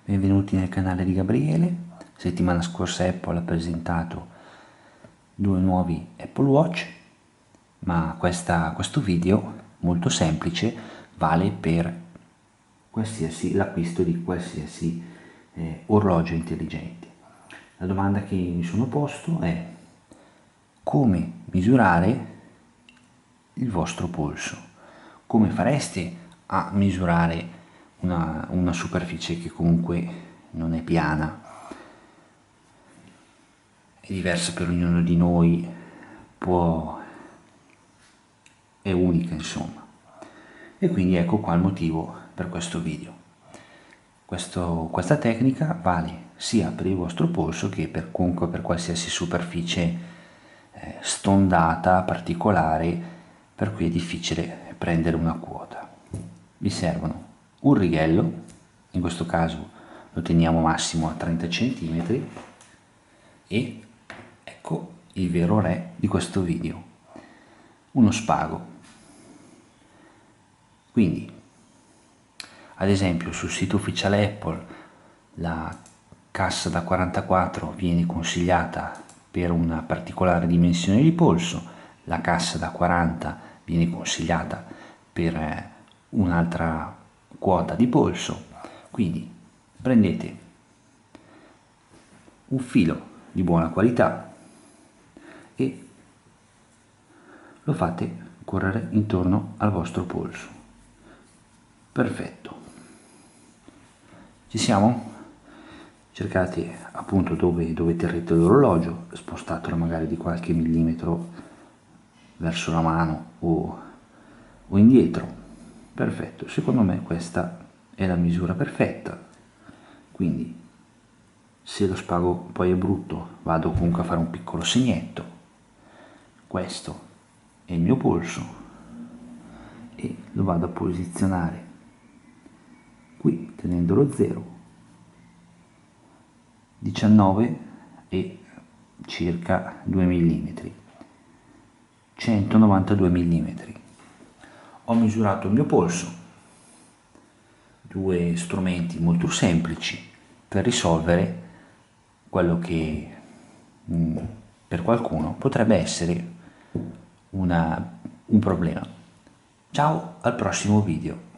Benvenuti nel canale di Gabriele. Settimana scorsa Apple ha presentato due nuovi Apple Watch, ma questo video molto semplice vale per l'acquisto di qualsiasi orologio intelligente. La domanda che mi sono posto è: come misurare il vostro polso? Come fareste a misurare una superficie che comunque non è piana, è diversa per ognuno di noi, è unica insomma. E quindi ecco qua il motivo per questo video. Questa tecnica vale sia per il vostro polso che comunque per qualsiasi superficie stondata, particolare, per cui è difficile prendere una quota. Vi servono un righello, in questo caso lo teniamo massimo a 30 cm, e ecco il vero re di questo video: uno spago. Quindi, ad esempio, sul sito ufficiale Apple la cassa da 44 viene consigliata per una particolare dimensione di polso, la cassa da 40 viene consigliata per un'altra quota di polso. Quindi prendete un filo di buona qualità e lo fate correre intorno al vostro polso. Perfetto, ci siamo? Cercate appunto dove terrete l'orologio, spostatelo magari di qualche millimetro verso la mano o indietro. Perfetto, secondo me questa è la misura perfetta. Quindi se lo spago poi è brutto, vado comunque a fare un piccolo segnetto. Questo è il mio polso e lo vado a posizionare qui tenendo lo 0, 19 e circa 2 mm, 192 mm. Ho misurato il mio polso, due strumenti molto semplici per risolvere quello che per qualcuno potrebbe essere un problema. Ciao, al prossimo video.